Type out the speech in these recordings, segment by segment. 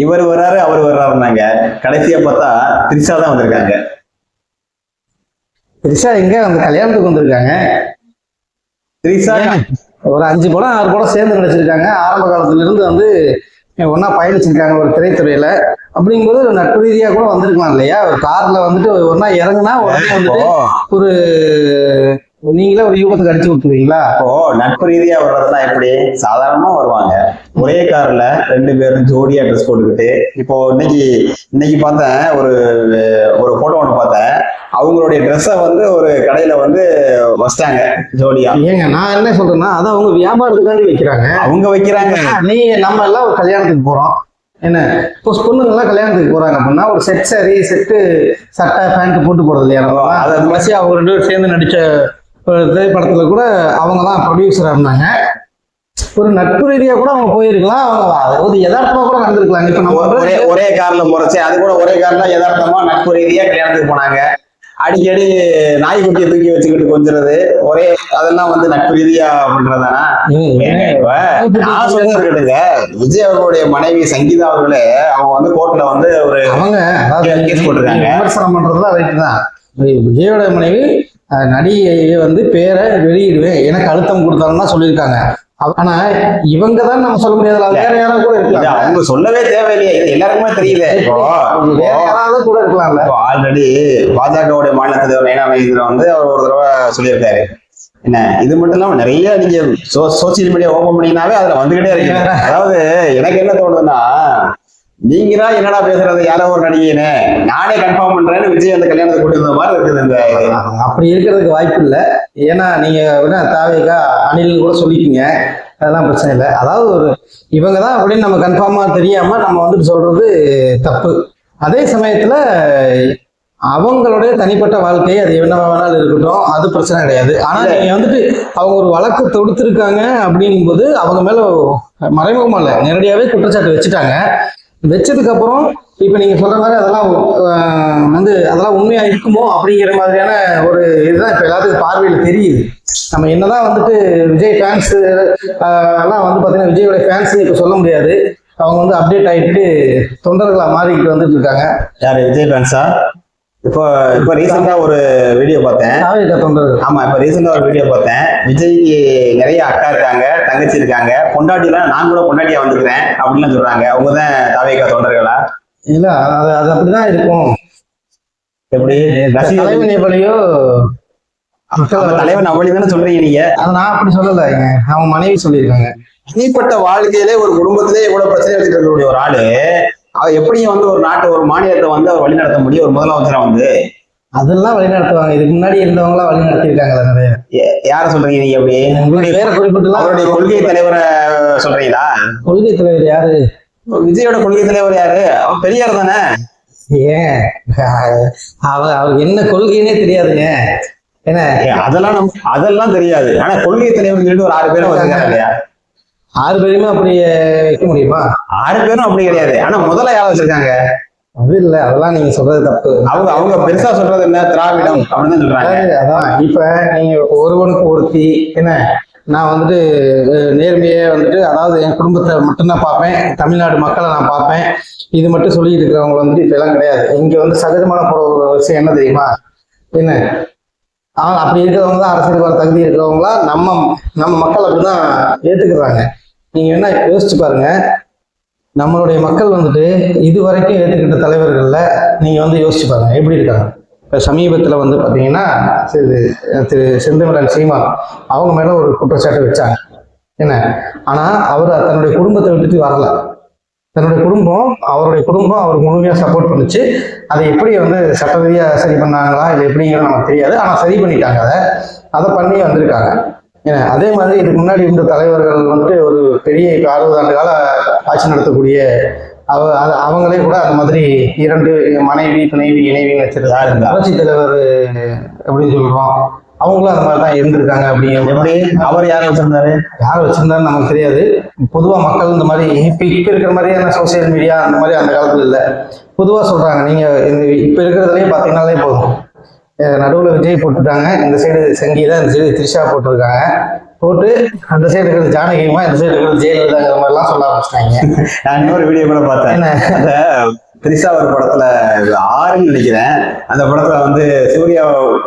இவர் வர்றாரு அவர் வர்றாருனாங்க. கடைசியா பார்த்தா திரிஷா தான் வந்திருக்காங்க. திரிஷா எங்க அந்த கல்யாணத்துக்கு வந்திருக்காங்க. திரிஷா ஒரு 5 படம் 6 படம் சேர்ந்து நடிச்சிருக்காங்க. ஆரம்ப காலத்துல இருந்து வந்து ஒன்னா பயணிச்சிருக்காங்க ஒரு திரைத்துறையில. அப்படிங்கும்போது நட்பு ரீதியா கூட வந்திருக்கலாம் இல்லையா. ஒரு கார்ல வந்துட்டு ஒன்னா இறங்குனா உடனே வந்துட்டு ஒரு நீங்களே ஒரு யூகத்துக்கு அடிச்சு விட்டுருவீங்களா? இப்போ நட்பு ரீதியா வர்றதுனா எப்படி? சாதாரணமா வருவாங்க, ஒரே கார்ல 2 பேரும் ஜோடியா ட்ரெஸ் போட்டுக்கிட்டு. இப்போ இன்னைக்கு பார்த்தேன், ஒரு போட்டோ ஒன்று பார்த்தேன். அவங்களுடைய ட்ரெஸ்ஸை வந்து ஒரு கடையில வந்து வச்சிட்டாங்க ஜோடியா. ஏங்க நான் என்ன சொல்றேன்னா, அதை அவங்க வியாபாரத்துக்காண்டி வைக்கிறாங்க. அவங்க வைக்கிறாங்க. நம்ம எல்லாம் ஒரு கல்யாணத்துக்கு போறோம், என்ன இப்போ பொண்ணுங்கெல்லாம் கல்யாணத்துக்கு போறாங்க அப்படின்னா ஒரு செட் சாரி செட்டு சட்டை பேண்ட் போட்டு போறது இல்லையா. அதை மசி அவங்க 2 பேரும் சேர்ந்து நடிச்ச திரைப்படத்துல கூட அவங்க தான் ப்ரொடியூசரா இருந்தாங்க. ஒரு நட்பு ரீதியா கூட அவங்க போயிருக்கலாம். அவங்க யதார்த்தமா கூட நடந்திருக்கலாம். இப்ப நம்ம ஒரே கார்ல போறச்சு, அது கூட ஒரே கார்ல யதார்த்தமா நட்பு ரீதியா கல்யாணத்துக்கு போனாங்க. அடிக்கடி நாய்க்குட்டியை தூக்கி வச்சுக்கிட்டு கொஞ்சிறது, அதெல்லாம் வந்து நட்பு ரீதியா பண்றதானா? நான் சொல்லிருக்கேங்க, விஜய் அவர்களுடைய மனைவி சங்கீதா அவர்களே அவங்க வந்து கோர்ட்ல வந்து ஒரு கேஸ் போட்டிருக்காங்க. விமர்சனம் பண்றதுலாம் ரைட்டு தான். விஜயோட மனைவி நடிகையை வந்து பேரை வெளியிடுவேன் எனக்கு அழுத்தம் கொடுத்தாருன்னா சொல்லியிருக்காங்க. ஆனா இவங்க தான் நம்ம சொல்ல முடியாதுல, வேற யாராவது கூட இருக்கலாம். அவங்க சொல்லவே தேவையில்லையே, இது எல்லாருக்குமே தெரியுது. வேற யாராவது கூட இருக்கலாம்ல. ஆல்ரெடி பாஜகவுடைய மாநில தலைவர் நயனா நாகேந்திரன் வந்து அவர் ஒரு தடவை சொல்லியிருக்காரு. என்ன இது மட்டும் இல்லாம நிறைய நீங்க சோசியல் மீடியா ஓபன் பண்ணீங்கன்னாவே அதுல வந்துகிட்டே இருக்கு. அதாவது எனக்கு என்ன தோணுதுன்னா, நீங்க தான் என்னடா பேசுறது, யாரோ ஒரு நடிகைன்னு நானே கன்ஃபார்ம் பண்றேன்னு விஜய் அந்த கல்யாணத்தை கூட்டி வந்த மாதிரி இருக்குது. இந்த அப்படி இருக்கிறதுக்கு வாய்ப்பு இல்லை. ஏன்னா நீங்க தாவேகா அணில் கூட சொல்லிக்கீங்க, அதெல்லாம் பிரச்சனை இல்லை. அதாவது ஒரு இவங்க தான் அப்படின்னு நம்ம கன்ஃபார்மா தெரியாம நம்ம வந்துட்டு சொல்றது தப்பு. அதே சமயத்துல அவங்களுடைய தனிப்பட்ட வாழ்க்கை அது என்ன வேணாலும் இருக்கட்டும், அது பிரச்சனை கிடையாது. ஆனா நீங்க வந்துட்டு அவங்க ஒரு வழக்கு தொடுத்திருக்காங்க அப்படிங்கும் போது அவங்க மேல மறைமுகமா இல்லை, நேரடியாவே குற்றச்சாட்டு வச்சுட்டாங்க. வச்சதுக்கு அப்புறம் இப்ப நீங்க சொல்ற மாதிரி அதெல்லாம் வந்து அதெல்லாம் உண்மையா இருக்குமோ அப்படிங்கிற மாதிரியான ஒரு இதுதான் இப்ப எல்லாத்துக்கும் பார்வையில தெரியுது. நம்ம என்னதான் வந்துட்டு விஜய் ஃபேன்ஸ் எல்லாம் வந்து பாத்தீங்கன்னா விஜயோட ஃபேன்ஸ் இப்ப சொல்ல முடியாது. அவங்க வந்து அப்டேட் ஆயிட்டு தொண்டர்களா மாறிக்கிட்டு வந்துட்டு இருக்காங்க. யாரு விஜய் ஃபேன்ஸா? இப்போ ரீசெண்டா ஒரு வீடியோ பார்த்தேன். ஆமா, இப்போ ரீசெண்டா ஒரு வீடியோ பார்த்தேன். விஜய்க்கு நிறைய அக்கா இருக்காங்க, தங்கச்சி இருக்காங்க, பொண்டாட்டிலாம் நான் கூட பொண்டாட்டியா வந்துக்கிறேன் அப்படின்னு சொல்றாங்க. அவங்க தான் தாவேகா தொண்டர்களா? இல்ல, அது அப்படிதான் இருக்கும். எப்படி தலைவன் எவ்வளையோ தலைவன் அவளி தானே சொல்றீங்க நீங்க? அதை நான் அப்படி சொல்லல, அவங்க மனைவி சொல்லியிருக்காங்க. தனிப்பட்ட வாழ்க்கையிலே ஒரு குடும்பத்திலே இவ்வளவு பிரச்சனை வச்சுக்கக்கூடிய ஒரு ஆளு அவர் எப்படியும் வந்து ஒரு நாட்டு ஒரு மாநிலத்தை வந்து அவர் வழிநடத்த முடியும்? ஒரு முதலமைச்சரா வந்து அதெல்லாம் வழிநடத்துவாங்க. இதுக்கு முன்னாடி இருந்தவங்களா வழி நடத்திருக்காங்களா நிறைய. யார சொல்றீங்க நீங்க? அப்படி உங்களுடைய பேரை குறிப்பிட்டு அவருடைய கொள்கை தலைவரை சொல்றீங்களா? கொள்கை தலைவர் யாரு? விஜயோட கொள்கை தலைவர் யாரு? அவர் பெரியார் தானே. ஏன் அவருக்கு என்ன கொள்கைன்னே தெரியாதுங்க. என்ன அதெல்லாம் தெரியாது. ஆனா கொள்கை தலைவர் சொல்லிட்டு ஒரு 6 பேரும் வச்சிருக்காங்க இல்லையா? 6 பேருமே அப்படி வைக்க முடியுமா? 6 பேரும் அப்படி கிடையாது. ஆனா முதல்ல யாரை வச்சிருக்காங்க? அது இல்ல, அதெல்லாம் நீங்க சொல்றது தப்பு. அவங்க பெருசா சொல்றது என்ன, திராவிடம் அப்படின்னு சொல்றாங்க. அதான் இப்ப நீங்க ஒருவனுக்கு ஒருத்தி என்ன, நான் வந்துட்டு நேர்மையே வந்துட்டு அதாவது என் குடும்பத்தை மட்டும்தான் பார்ப்பேன், தமிழ்நாடு மக்களை நான் பார்ப்பேன், இது மட்டும் சொல்லிட்டு இருக்கிறவங்க வந்துட்டு இப்ப எல்லாம் கிடையாது. இங்க வந்து சகஜமான போற ஒரு விஷயம் என்ன தெரியுமா? என்ன அப்படி இருக்கிறவங்க தான் அரசியல் வர தகுதி இருக்கிறவங்களா நம்ம மக்கள் அப்படிதான் ஏத்துக்கிறாங்க. நீங்க என்ன யோசிச்சு பாருங்க, நம்மளுடைய மக்கள் வந்துட்டு இது வரைக்கும் ஏற்றுக்கிட்ட தலைவர்கள்ல நீங்க வந்து யோசிச்சு பாருங்க எப்படி இருக்காங்க. இப்போ சமீபத்தில் வந்து பார்த்தீங்கன்னா திரு செந்தமிழன் சீமான் அவங்க மேல ஒரு குற்றச்சாட்டு வச்சாங்க. என்ன ஆனா அவர் தன்னுடைய குடும்பத்தை விட்டுட்டு வரல. தன்னுடைய குடும்பம் அவருக்கு முழுமையாக சப்போர்ட் பண்ணுச்சு. அதை எப்படி வந்து சட்ட ரீதியாக சரி பண்ணாங்களா இல்லை எப்படிங்கிறது நமக்கு தெரியாது. ஆனால் சரி பண்ணிட்டாங்க, அதை பண்ணி வந்திருக்காங்க. ஏன்னா அதே மாதிரி இதுக்கு முன்னாடி இருந்த தலைவர்கள் வந்துட்டு ஒரு பெரிய 60 ஆண்டு கால ஆட்சி நடத்தக்கூடிய அவங்களே கூட அந்த மாதிரி 2 மனைவி இணைவின்னு வச்சிருக்காங்க. புரட்சி தலைவர் அப்படின்னு சொல்றோம், அவங்களும் அந்த மாதிரி தான் இருந்திருக்காங்க. அப்படிங்கிற எப்படி அவர் யாரை வச்சிருந்தாரு நமக்கு தெரியாது. பொதுவா மக்கள் இந்த மாதிரி இப்ப இருக்கிற மாதிரியான சோசியல் மீடியா அந்த மாதிரி அந்த காலத்துல இல்லை. பொதுவா சொல்றாங்க. நீங்க இப்ப இருக்கிறதுலயே பாத்தீங்கன்னாலே போதும், நடுவில் விஜய் போட்டுட்டாங்க, இந்த சைடு சங்கீதா, இந்த சைடு திரிஷா போட்டிருக்காங்க. போட்டு அந்த சைடு இருக்கிறது ஜானகியமா இந்த சைடு இருக்கிறது ஜெயலலிதாங்கிற மாதிரிலாம் சொல்ல ஆரம்பிச்சிட்டாங்க. நான் இன்னொரு வீடியோ கூட பார்த்தேன். அந்த திரிஷா ஒரு படத்துல ஆறுன்னு நினைக்கிறேன், அந்த படத்துல வந்து சூர்யா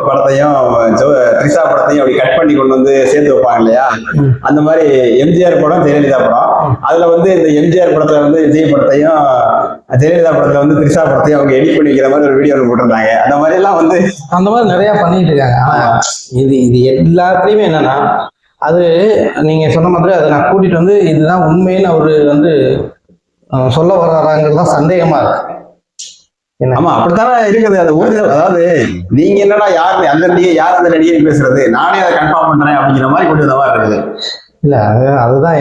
படத்தையும் திரிஷா படத்தையும் அப்படி கட் பண்ணி கொண்டு வந்து சேர்த்து வைப்பாங்க இல்லையா, அந்த மாதிரி எம்ஜிஆர் படம் ஜெயலலிதா படம், அதுல வந்து இந்த எம்ஜிஆர் படத்துல வந்து விஜய் படத்தையும் ஜெயலலிதா படத்துல வந்து திரிஷா படத்தையும் அவங்க எடிட் பண்ணி வைக்கிற மாதிரி ஒரு வீடியோ போட்டிருந்தாங்க. அந்த மாதிரி எல்லாம் வந்து அந்த மாதிரி நிறைய பண்ணிட்டு இருக்காங்க. ஆனா இது எல்லாத்துலயுமே என்னன்னா, அது நீங்க சொன்ன மாதிரி அதை நான் கூட்டிட்டு வந்து இதுதான் உண்மைன்னு அவரு வந்து சொல்ல வர்றாங்கிறது தான் சந்தேகமா இருக்கு. ஆமா, அப்படித்தானே இருக்குது. அது அதாவது நீங்க என்னடா யாரு அந்த நடிகை யார் அந்த நடிகை பேசுறது, நானே அதை கன்ஃபார்ம் பண்றேன் அப்படிங்கிற மாதிரி கொண்டு வந்தவா இருக்குது. இல்ல அதுதான்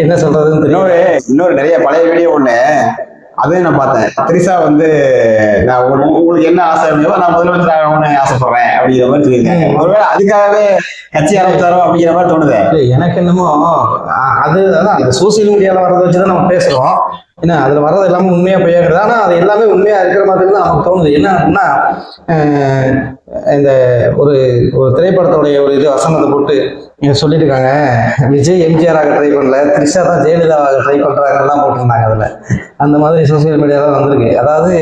என்ன சொல்றதுன்னு தெரியும். இன்னொரு நிறைய பழைய வீடியோ ஒண்ணு அதே நான் பார்த்தேன். திரிஷா வந்து நான் உங்களுக்கு என்ன ஆசை அப்படியோ நான் முதலமைச்சர் ஆகணும்னு ஆசைப்படுறேன் அப்படிங்கிற மாதிரி சொல்லியிருக்கேன். ஒருவேளை அதுக்காகவே கட்சி ஆரம்பிச்சாரோ அப்படிங்கிற மாதிரி தோணுது. எனக்கு என்னமோ அதுதான் அந்த சோசியல் மீடியால வர்றதை வச்சுதான் நம்ம பேசுறோம். ஏன்னா அதுல வர்றது எல்லாமே உண்மையா போயிருக்குது. ஆனா அது எல்லாமே உண்மையா இருக்கிற மாதிரி தான் நமக்கு தோணுது. என்ன அப்படின்னா, இந்த ஒரு திரைப்படத்தோடைய ஒரு இது வசனத்தை போட்டு சொல்லியிருக்காங்க, விஜய் எம்ஜிஆர் ஆக ட்ரை பண்ணல, திரிஷா தான் ஜெயலலிதாவாக ட்ரை பண்றாங்கலாம் போட்டிருந்தாங்க. அதுல அந்த மாதிரி சோசியல் மீடியால வந்திருக்கு. அதாவது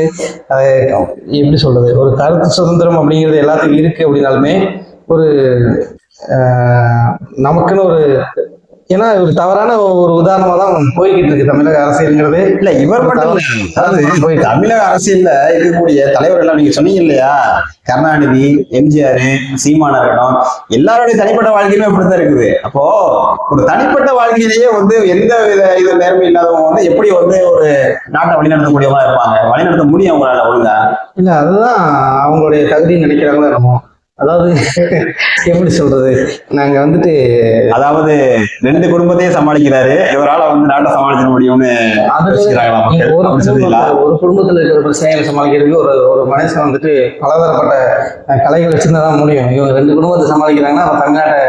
எப்படி சொல்றது, ஒரு கருத்து சுதந்திரம் அப்படிங்கிறது எல்லாத்துக்கும் இருக்கு அப்படின்னாலுமே ஒரு நமக்குன்னு ஒரு, ஏன்னா ஒரு தவறான ஒரு உதாரணமா தான் போய்கிட்டு இருக்கு தமிழக அரசியல்ங்கிறது. இல்ல இவர் மட்டும் தமிழக அரசியல்ல இருக்கக்கூடிய தலைவர் எல்லாம் நீங்க சொன்னீங்க இல்லையா, கருணாநிதி, எம்ஜிஆர், சீமான் இருக்கணும், எல்லாருடைய தனிப்பட்ட வாழ்க்கையுமே அப்படித்தான் இருக்குது. அப்போ ஒரு தனிப்பட்ட வாழ்க்கையிலேயே வந்து எந்த வித இது நேர்மை இல்லாதவங்க வந்து எப்படி வந்து ஒரு நாட்டை வழிநடத்தக்கூடியவங்களா இருப்பாங்க, வழிநடத்த முடியும் அவங்களால ஒழுங்கா? இல்ல அதுதான் அவங்களுடைய தகுதின்னு நினைக்கிறாங்களோ என்னமோ. அதாவது எப்படி சொல்றது, நாங்க வந்துட்டு அதாவது 2 குடும்பத்தையும் சமாளிக்கிறாரு, இவரால வந்து நாட்டை சமாளிக்க முடியும்னு ஒரு குடும்பத்துல இருக்கிற பிரச்சனைகளை சமாளிக்கிறதுக்கு ஒரு மனுஷன் வந்துட்டு பலதரப்பட்ட கலைகள் வச்சிருந்தாதான் முடியும். இவங்க 2 குடும்பத்தை சமாளிக்கிறாங்கன்னா அவன் தமிழ்நாட்டை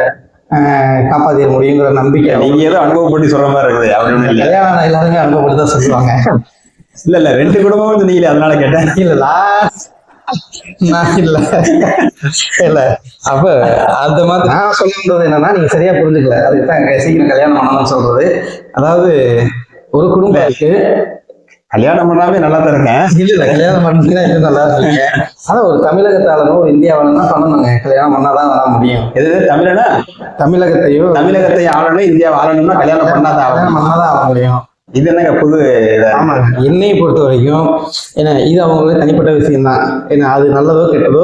காப்பாத்திட முடியுங்கிற நம்பிக்கை. நீங்க ஏதோ அனுபவப்பட்டு சொல்ற மாதிரி இருக்குது. அப்படின்னு கல்யாணம் எல்லாருமே அனுபவப்பட்டு தான் சொல்லுவாங்க. இல்ல 2 குடும்பமும் சொன்னீங்களே அதனால கேட்டேன். இல்ல இல்ல அப்ப அந்த மாதிரி நான் சொல்றது என்னன்னா, நீங்க சரியா புரிஞ்சுக்கல. அதுக்குதான் சீக்கிரம் கல்யாணம் பண்ணணும்னு சொல்றது. அதாவது ஒரு குடும்பம் இருக்கு, கல்யாணம் பண்ணாமே நல்லா தான் இருக்கேன். இல்ல கல்யாணம் பண்ணா இன்னும் நல்லா இருக்கீங்க. ஆனா ஒரு தமிழகத்தாலும் ஒரு இந்தியாவிலும் தான் பண்ணணுங்க. கல்யாணம் பண்ணாதான் வர முடியும். எது தமிழகத்தையும் ஆளணும், இந்தியாவை ஆளணும்னா கல்யாணம் பண்ணாதான் ஆக முடியும். இது என்னங்க புது? ஆமா, என்னையை பொறுத்த வரைக்கும் ஏன்னா இது அவங்களுடைய தனிப்பட்ட விஷயம் தான். ஏன்னா அது நல்லதோ கெட்டதோ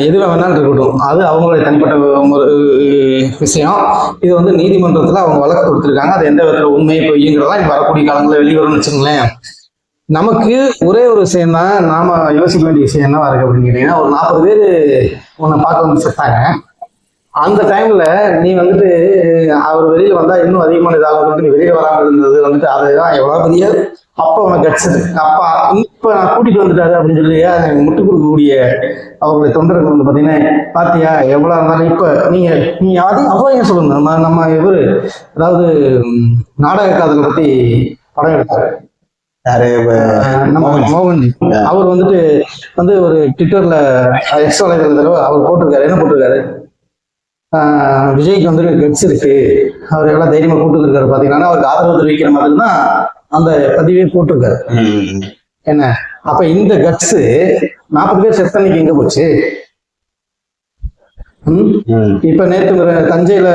எதுவே வேணாலும் இருக்கட்டும், அது அவங்களுடைய தனிப்பட்ட ஒரு விஷயம். இது வந்து நீதிமன்றத்துல அவங்க வழக்கு கொடுத்துருக்காங்க. அது எந்த விதத்துல உண்மை பொய்ங்கிறதெல்லாம் இது வரக்கூடிய காலங்களில் வெளிவரும்னு வச்சுங்களேன். நமக்கு ஒரே ஒரு விஷயம் தான் நாம யோசிக்க வேண்டிய விஷயம் என்னவா இருக்கு அப்படின்னு கேட்டீங்கன்னா, ஒரு 40 பேர் உன்னை பார்க்க வந்து செத்தாங்க. அந்த டைம்ல நீ வந்துட்டு அவர் வெளியில வந்தா இன்னும் அதிகமான இதாக நீ வெளியில வராமல் இருந்தது வந்துட்டு அதுதான் எவ்வளவு பெரிய அப்ப உனக்கு கட்சது. அப்ப இப்ப நான் கூட்டிட்டு வந்துட்டாரு அப்படின்னு சொல்லி முட்டு கொடுக்கக்கூடிய அவர்களுடைய தொண்டர்கள் வந்து பாத்தீங்கன்னா, பாத்தியா எவ்வளவு இருந்தாலும் இப்ப நீ யாரையும் அவ்வளோ ஏன் சொல்லுங்க. நம்ம இவரு அதாவது நாடக காதலை பத்தி படம் எடுத்தாரு மோகன்ஜி. அவர் வந்துட்டு வந்து ஒரு ட்விட்டர்ல எக்ஸ் வலைதளத்துல அவர் போட்டிருக்காரு. என்ன போட்டிருக்காரு, விஜய்க்கு வந்துட்டு கட்ஸ் இருக்கு, அவர் எல்லாம் தைரியமா கூட்டு இருக்காரு பாத்தீங்கன்னா, அவருக்கு ஆதரவு தெரிவிக்கிற மாதிரி தான் அந்த பதிவே போட்டிருக்காரு. என்ன அப்ப இந்த கட்ஸ் 40 பேர் செத்தனைக்கு எங்க போச்சு? இப்ப நேற்று தஞ்சையில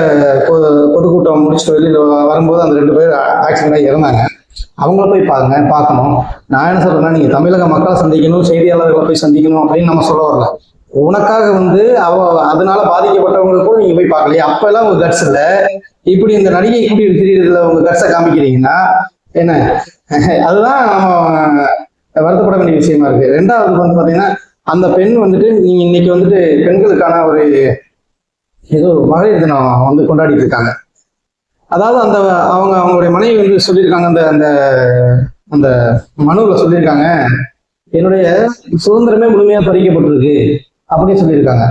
பொதுக்கூட்டம் முடிச்சுட்டு வெளியில வரும்போது அந்த 2 பேர் ஆக்சிடென்ட் ஆகி இறந்தாங்க. அவங்கள போய் பார்க்கணும். நான் என்ன சொல்றேன்னா, நீங்க தமிழக மக்களை சந்திக்கணும், செய்தியாளர்களை போய் சந்திக்கணும் அப்படின்னு நம்ம சொல்ல வரல. உனக்காக வந்து அதனால பாதிக்கப்பட்டவங்களுக்கும் நீங்க போய் பார்க்கலையே, அப்ப எல்லாம் உங்க கட்ஸ் இல்ல. இப்படி இந்த நடிகை கூட்டிட்டு திரியறதுல உங்க கட்ஸை காமிக்கிறீங்கன்னா என்ன? அதுதான் நம்ம வருத்தப்பட வேண்டிய விஷயமா இருக்கு. 2வது வந்து பாத்தீங்கன்னா, அந்த பெண் வந்துட்டு நீங்க இன்னைக்கு வந்துட்டு பெண்களுக்கான ஒரு ஏதோ மகளிர் தினம் வந்து கொண்டாடிட்டு இருக்காங்க. அதாவது அவங்களுடைய மனைவி வந்து சொல்லியிருக்காங்க, அந்த அந்த மனுவில் சொல்லியிருக்காங்க, என்னுடைய சுதந்திரமே முழுமையா பறிக்கப்பட்டிருக்கு அப்படின்னு சொல்லியிருக்காங்க.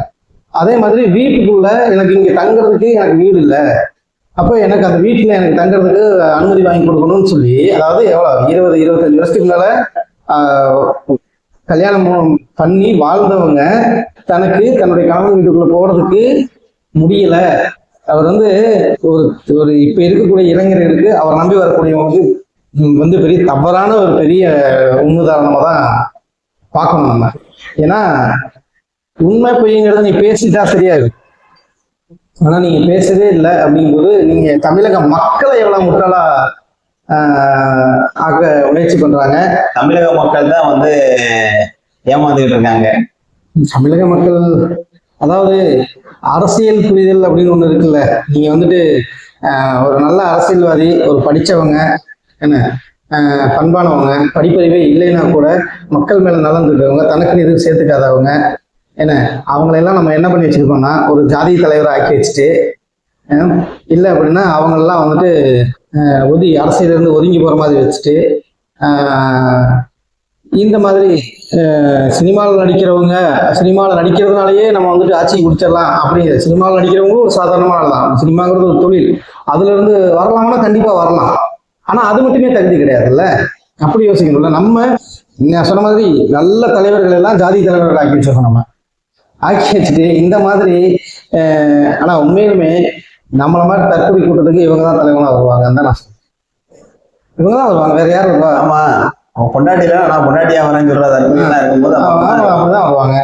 அதே மாதிரி வீட்டுக்குள்ள எனக்கு இங்க தங்குறதுக்கு எனக்கு வீடு இல்லை, அப்ப எனக்கு அந்த வீட்டுல எனக்கு தங்குறதுக்கு அனுமதி வாங்கி கொடுக்கணும்னு சொல்லி, அதாவது எவ்வளவு 20-25 வருஷத்துக்கு மேல கல்யாணம் பண்ணி வாழ்ந்தவங்க தனக்கு தன்னுடைய கணவன் வீட்டுக்குள்ள போறதுக்கு முடியல அவர் வந்து ஒரு ஒரு இப்ப இருக்கக்கூடிய இளைஞர்களுக்கு அவர் நம்பி வரக்கூடியவங்க வந்து பெரிய தவறான ஒரு பெரிய முன்னுதாரணமா தான் பார்க்கணும் நம்ம. ஏன்னா உண்மை பொய்ங்கிறத நீ பேசிட்டா சரியாது, ஆனா நீங்க பேசவே இல்லை அப்படிங்கும்போது நீங்க தமிழக மக்களை எவ்வளவு முட்டாளா ஆக முயற்சி பண்றாங்க. தமிழக மக்கள் தான் வந்து ஏமாந்துகிட்டு இருக்காங்க. தமிழக மக்கள் அதாவது அரசியல் புரிதல் அப்படின்னு ஒண்ணு இருக்குல்ல. நீங்க வந்துட்டு ஒரு நல்ல அரசியல்வாதி, ஒரு படிச்சவங்க, என்ன பண்பானவங்க, படிப்பறிவே இல்லைன்னா கூட மக்கள் மேல நலன் இருக்கிறவங்க, தனக்குன்னு எதுவும் சேர்த்துக்காதவங்க, என்ன அவங்களெல்லாம் நம்ம என்ன பண்ணி வச்சிருக்கோம்னா ஒரு ஜாதி தலைவரை ஆக்கி வச்சுட்டு, இல்லை அப்படின்னா அவங்களெல்லாம் வந்துட்டு அரசியலிருந்து ஒதுங்கி போற மாதிரி வச்சுட்டு, இந்த மாதிரி சினிமாவில் நடிக்கிறவங்க, சினிமாவில் நடிக்கிறதுனாலயே நம்ம வந்துட்டு ஆட்சியை பிடிச்சிடலாம் அப்படிங்கிற, சினிமாவில் நடிக்கிறவங்க ஒரு சாதாரணமான தான், சினிமாங்கிறது ஒரு தொழில், அதுல இருந்து வரலாம்னா கண்டிப்பா வரலாம், ஆனா அது மட்டுமே தகுதி கிடையாதுல்ல. அப்படி யோசிக்கணும்ல. நம்ம நான் சொன்ன மாதிரி நல்ல தலைவர்கள் எல்லாம் ஜாதி தலைவர்கள் ஆக்கி வச்சிருக்கோம், நம்ம ஆக்கி வச்சுட்டு இந்த மாதிரி. ஆனா உண்மையிலுமே நம்மள மாதிரி தற்கொலை கூட்டத்துக்கு இவங்க தான் தலைவனா வருவாங்க. அந்த நான் இவங்க தான் வருவாங்க, வேற யாரும் வருவாங்க. ஆமா, அவன் பொண்டாட்டியில நான் பொண்டாட்டியா வரேன்னு சொல்றது இருக்கும்போது தான் வருவாங்க.